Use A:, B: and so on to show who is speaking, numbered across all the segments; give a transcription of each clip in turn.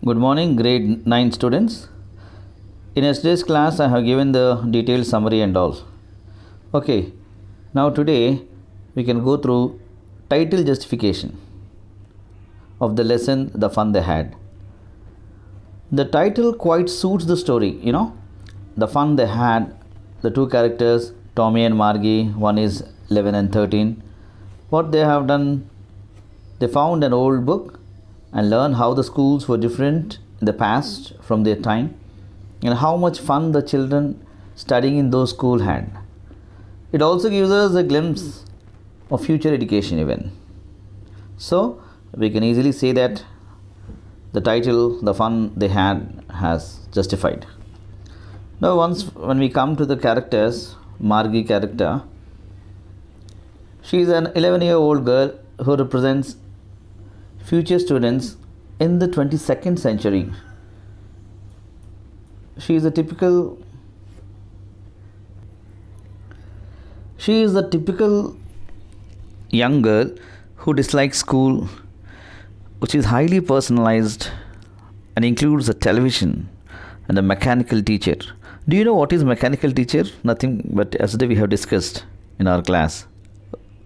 A: Good morning, grade 9 students. In yesterday's class, I have given the detailed summary and all. Okay, now today we can go through title justification of the lesson, The Fun They Had. The title quite suits the story, The fun they had, the two characters, Tommy and Margie, one is 11 and 13. What they have done, they found an old book and learned how the schools were different in the past from their time and how much fun the children studying in those schools had. It also gives us a glimpse of future education even. So we can easily say that the title, The Fun They Had, has justified. Now when we come to the characters, Margie character, she is an 11-year-old girl who represents future students in the 22nd century. She is the typical young girl who dislikes school, which is highly personalized and includes a television and a mechanical teacher. Do you know what is mechanical teacher? Nothing but yesterday we have discussed in our class.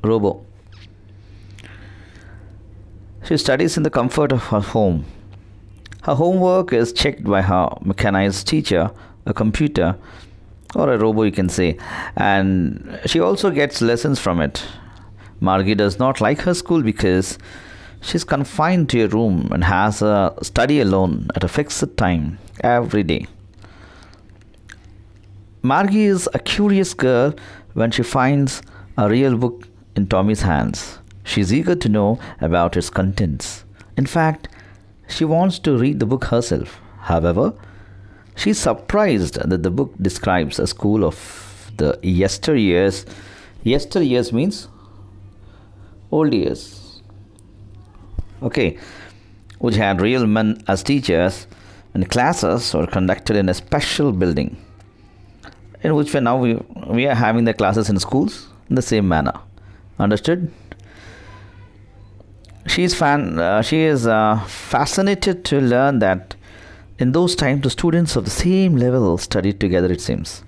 A: Robo. She studies in the comfort of her home. Her homework is checked by her mechanized teacher, a computer, or a robo you can say, and she also gets lessons from it. Margie does not like her school because she's confined to a room and has a study alone at a fixed time every day. Margie is a curious girl when she finds a real book in Tommy's hands. She's eager to know about its contents. In fact, she wants to read the book herself. However, she's surprised that the book describes a school of the yesteryears. Yesteryears means old years. Okay, which had real men as teachers, and classes were conducted in a special building, in which we are having the classes in schools in the same manner. Understood? She is fascinated to learn that in those times the students of the same level studied together, it seems.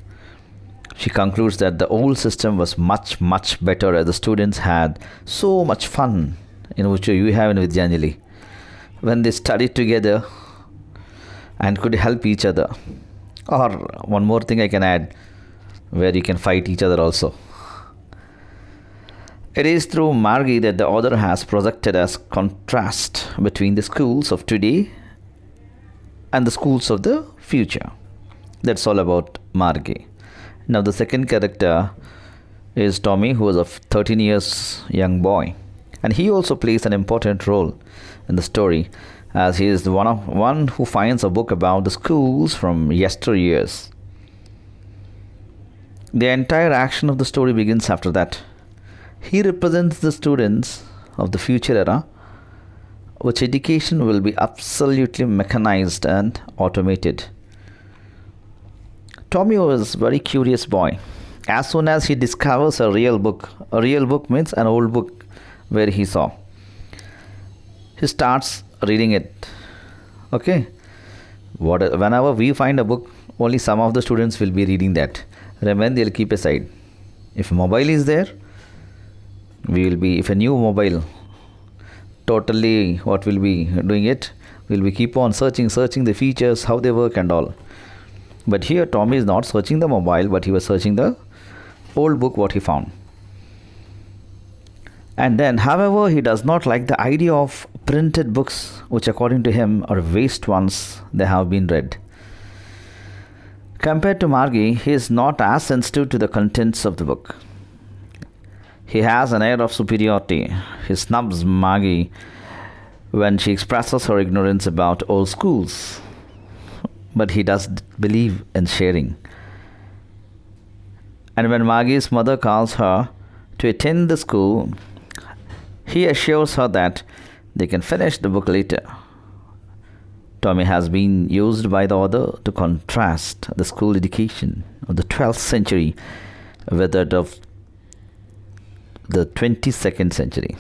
A: She concludes that the old system was much, much better as the students had so much fun, in which you have in Vidyanjali, when they studied together and could help each other. Or one more thing I can add, where you can fight each other also. It is through Margie that the author has projected as contrast between the schools of today and the schools of the future. That's all about Margie. Now the second character is Tommy, who is a 13 years young boy, and he also plays an important role in the story, as he is the one who finds a book about the schools from yesteryears. The entire action of the story begins after that. He represents the students of the future era, which education will be absolutely mechanized and automated. Tommy was a very curious boy. As soon as he discovers a real book means an old book where he saw, he starts reading it. Okay? Whenever we find a book, only some of the students will be reading that. Remember, they'll keep aside. If mobile is there, if a new mobile, totally what will be doing it, we'll be keep on searching the features, how they work and all. But here Tommy is not searching the mobile, but he was searching the old book what he found. And then, however, he does not like the idea of printed books, which according to him are waste once they have been read. Compared to Margie, he is not as sensitive to the contents of the book. He has an air of superiority. He snubs Margie when she expresses her ignorance about old schools. But he does believe in sharing. And when Margie's mother calls her to attend the school, he assures her that they can finish the book later. Tommy has been used by the author to contrast the school education of the 12th century with that of the 22nd century.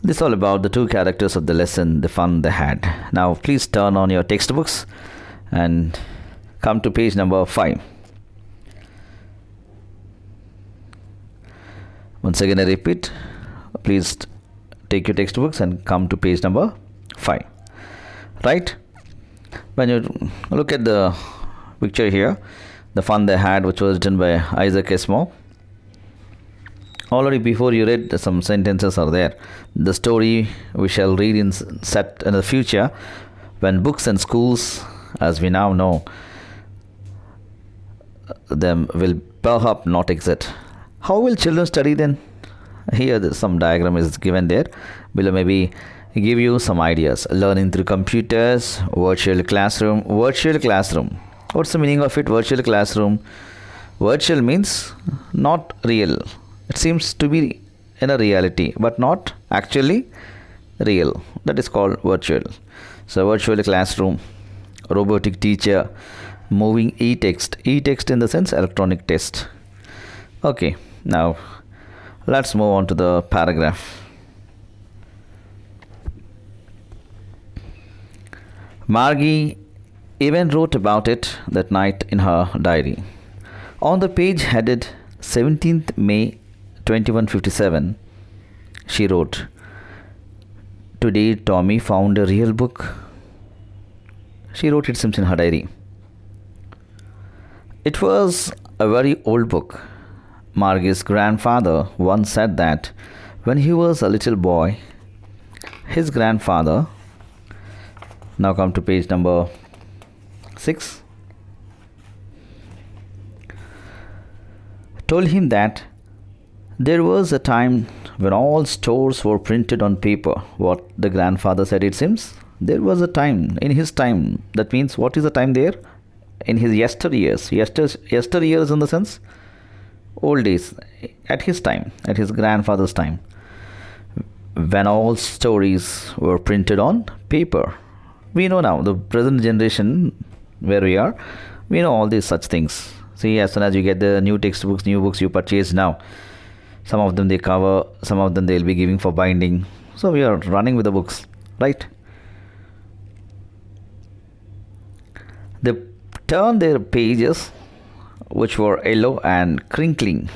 A: This is all about the two characters of the lesson, the fun they had. Now please turn on your textbooks and come to page number 5. Once again I repeat, please take your textbooks and come to page number 5. Right? When you look at the picture here, the fun they had, which was written by Isaac Asimov. Already before you read, some sentences are there. The story we shall read in set in the future, when books and schools, as we now know them, will perhaps not exist. How will children study then? Here some diagram is given there. Below maybe give you some ideas. Learning through computers, virtual classroom. Virtual classroom. What's the meaning of it? Virtual classroom. Virtual means not real. It seems to be in a reality, but not actually real. That is called virtual. So virtual classroom, robotic teacher, moving e-text. E-text in the sense electronic text. Okay, now let's move on to the paragraph. Margie even wrote about it that night in her diary. On the page headed 17th May 2157, she wrote, "Today Tommy found a real book." She wrote it in her diary. It was a very old book. Margie's grandfather once said that when he was a little boy, his grandfather, now come to page number 6, told him that there was a time when all stores were printed on paper. What the grandfather said, it seems, there was a time, in his time. That means, what is the time there? In his yesteryears. Yesteryears in the sense, old days, at his time, at his grandfather's time, when all stories were printed on paper. We know now, the present generation where we are, we know all these such things. See, as soon as you get the new textbooks, new books you purchase now, some of them they cover, some of them they'll be giving for binding. So we are running with the books, right? They turn their pages, which were yellow and crinkling.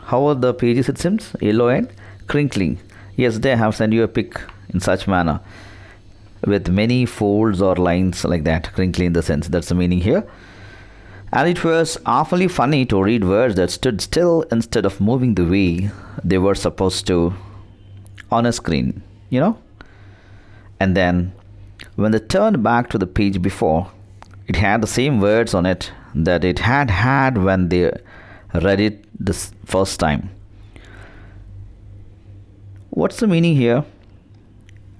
A: How are the pages, it seems? Yellow and crinkling. Yes, they have sent you a pic in such manner, with many folds or lines like that, crinkly in the sense. That's the meaning here. And it was awfully funny to read words that stood still instead of moving the way they were supposed to on a screen, you know. And then when they turned back to the page before, it had the same words on it that it had when they read it this first time. What's the meaning here?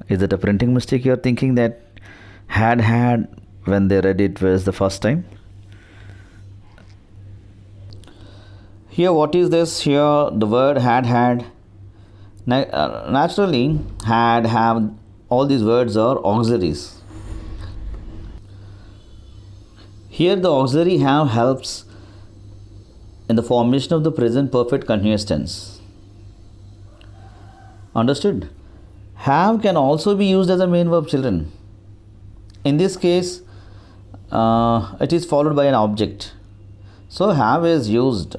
A: Is it a printing mistake? You're thinking that had when they read it was the first time? Here, what is this? Here, the word had. Naturally, have, all these words are auxiliaries. Here, the auxiliary have helps in the formation of the present perfect continuous tense. Understood? Have can also be used as a main verb, children. In this case, it is followed by an object. So, have is used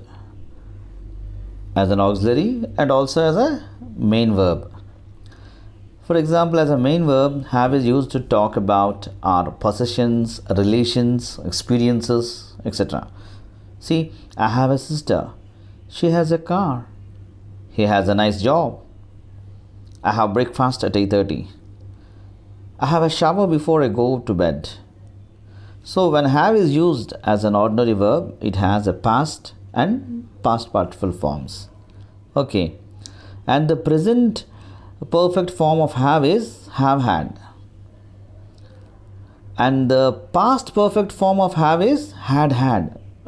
A: as an auxiliary and also as a main verb. For example, as a main verb, have is used to talk about our possessions, relations, experiences, etc. See, I have a sister. She has a car. He has a nice job. I have breakfast at 8:30. I have a shower before I go to bed. So when have is used as an ordinary verb, it has a past and past participle forms. Okay. And the present perfect form of have is have had. And the past perfect form of have is had.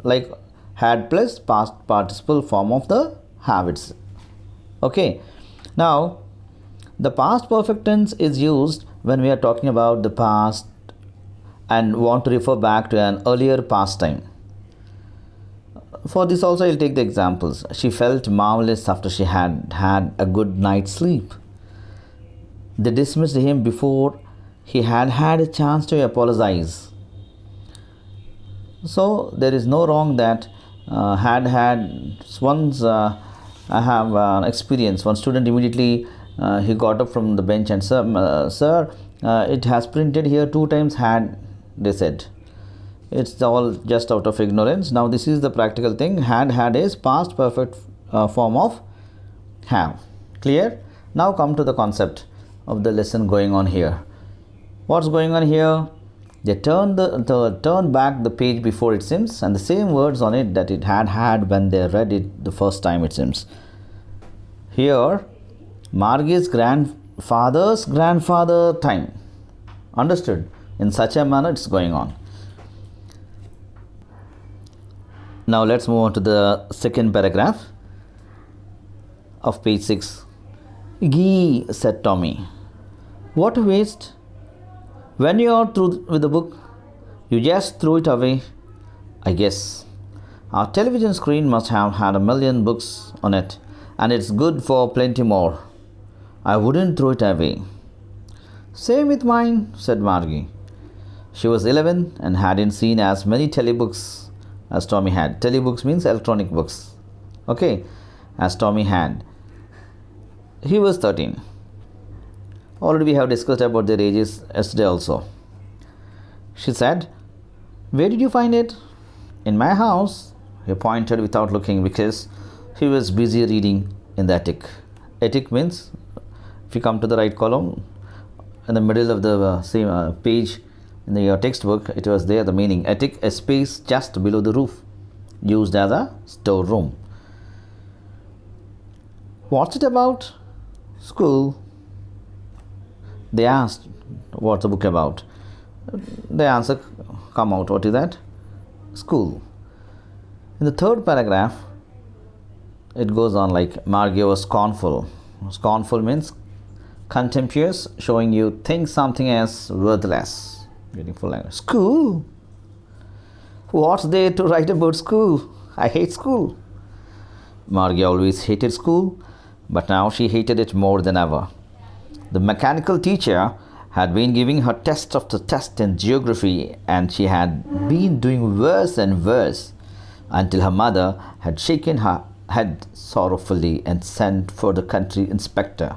A: Like had plus past participle form of the have itself. Okay. Now, the past perfect tense is used when we are talking about the past and want to refer back to an earlier past time. For this also, I'll take the examples. She felt marvelous after she had a good night's sleep. They dismissed him before he had had a chance to apologize. So there is no wrong that had once I have experience. One student immediately he got up from the bench and sir, it has printed here 2 times had, they said. It's all just out of ignorance. Now this is the practical thing. Had is past perfect form of have. Clear? Now come to the concept of the lesson going on here. What's going on here? They turn back the page before it seems, and the same words on it that it had when they read it the first time it seems. Here, Margie's grandfather's grandfather time. Understood? In such a manner it's going on. Now let's move on to the second paragraph of page 6. Gee, said Tommy. What a waste. When you are through with the book, you just throw it away, I guess. Our television screen must have had 1,000,000 books on it, and it's good for plenty more. I wouldn't throw it away. Same with mine, said Margie. She was 11 and hadn't seen as many telebooks as Tommy had. Telebooks means electronic books. Okay, as Tommy had. He was 13. Already we have discussed about their ages yesterday also. She said, where did you find it? In my house. He pointed without looking because he was busy reading in the attic. Attic means, if you come to the right column, in the middle of the same page in your textbook, it was there the meaning. Attic, a space just below the roof, used as a storeroom. What's it about? School. They asked, what's the book about? The answer come out, what is that? School. In the third paragraph, it goes on like Margie was scornful. Scornful means contemptuous, showing you think something as worthless. Getting full language. School? What's there to write about school? I hate school. Margie always hated school, but now she hated it more than ever. The mechanical teacher had been giving her test after test in geography, and she had been doing worse and worse until her mother had shaken her head sorrowfully and sent for the country inspector.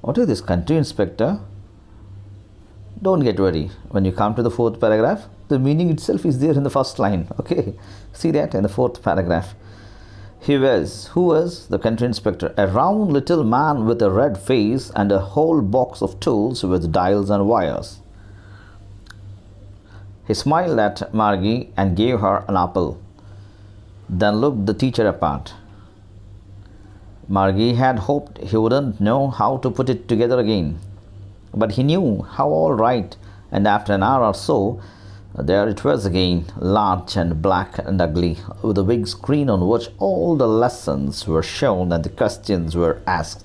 A: What is this country inspector? Don't get worried. When you come to the fourth paragraph, the meaning itself is there in the first line. Okay, see that in the fourth paragraph. Who was the country inspector? A round little man with a red face and a whole box of tools with dials and wires. He smiled at Margie and gave her an apple, then looked the teacher apart. Margie had hoped he wouldn't know how to put it together again, but he knew how all right, and after an hour or so, there it was again, large and black and ugly, with a big screen on which all the lessons were shown and the questions were asked.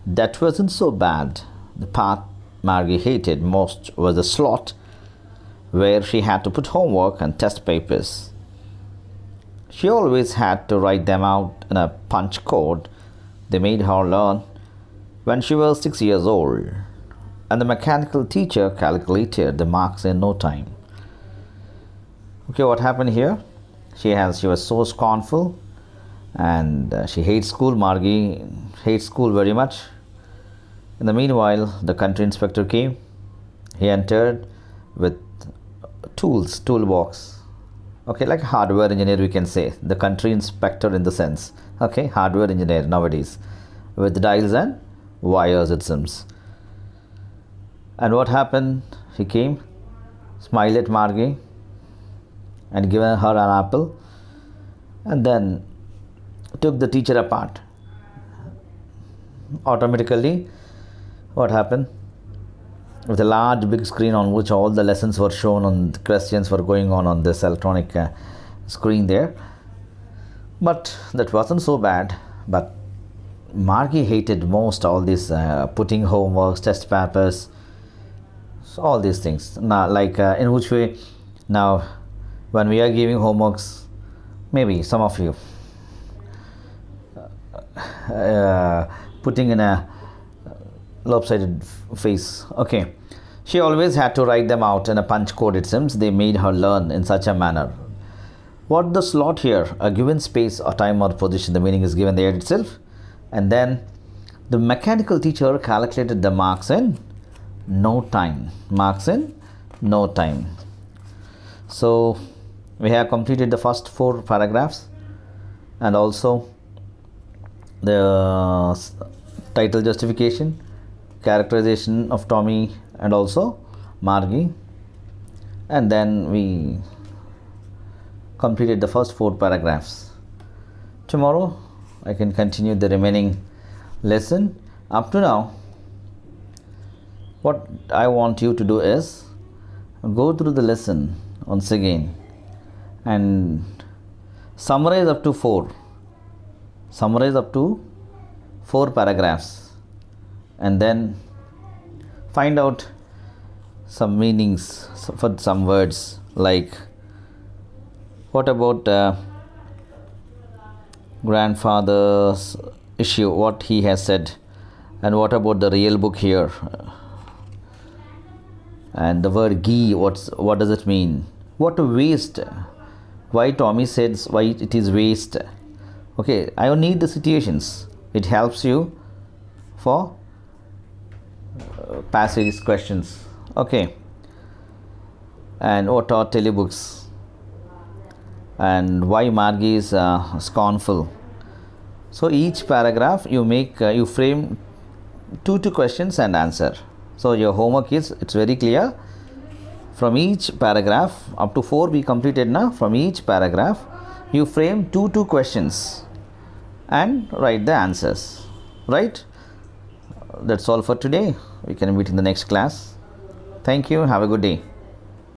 A: That wasn't so bad. The part Margie hated most was the slot where she had to put homework and test papers. She always had to write them out in a punch code they made her learn when she was 6 years old, and the mechanical teacher calculated the marks in no time. Okay, what happened here? She was so scornful, and she hates school. Margie hates school very much. In the meanwhile, the country inspector came. He entered with toolbox. Okay, like hardware engineer we can say. The country inspector in the sense. Okay, hardware engineer nowadays. With dials and wires it seems. And what happened? He came, smiled at Margie, and given her an apple, and then took the teacher apart. Automatically, what happened? With a large big screen on which all the lessons were shown and the questions were going on this electronic screen there. But that wasn't so bad. But Margie hated most all this putting homeworks, test papers, so all these things. Now, like in which way? Now, when we are giving homeworks, maybe some of you putting in a lopsided face. Okay. She always had to write them out in a punch code, it seems. They made her learn in such a manner. What the slot here? A given space or time or position. The meaning is given there itself. And then the mechanical teacher calculated the marks in no time. Marks in no time. So we have completed the first 4 paragraphs and also the title justification, characterization of Tommy and also Margie, and then we completed the first 4 paragraphs. Tomorrow I can continue the remaining lesson. Up to now, what I want you to do is go through the lesson once again and summarize up to 4 paragraphs, and then find out some meanings for some words, like what about grandfather's issue, what he has said, and what about the real book here, and the word ghee, what does it mean, what waste, why Tommy says why it is waste. Okay, I need the situations. It helps you for passage questions. Okay, and what are telebooks, and why Margie is scornful. So each paragraph you make you frame 2 questions and answer. So your homework is, it's very clear. From each paragraph, up to 4 we completed now. From each paragraph you frame 2 questions and write the answers. Right? That's all for today. We can meet in the next class. Thank you. Have a good day.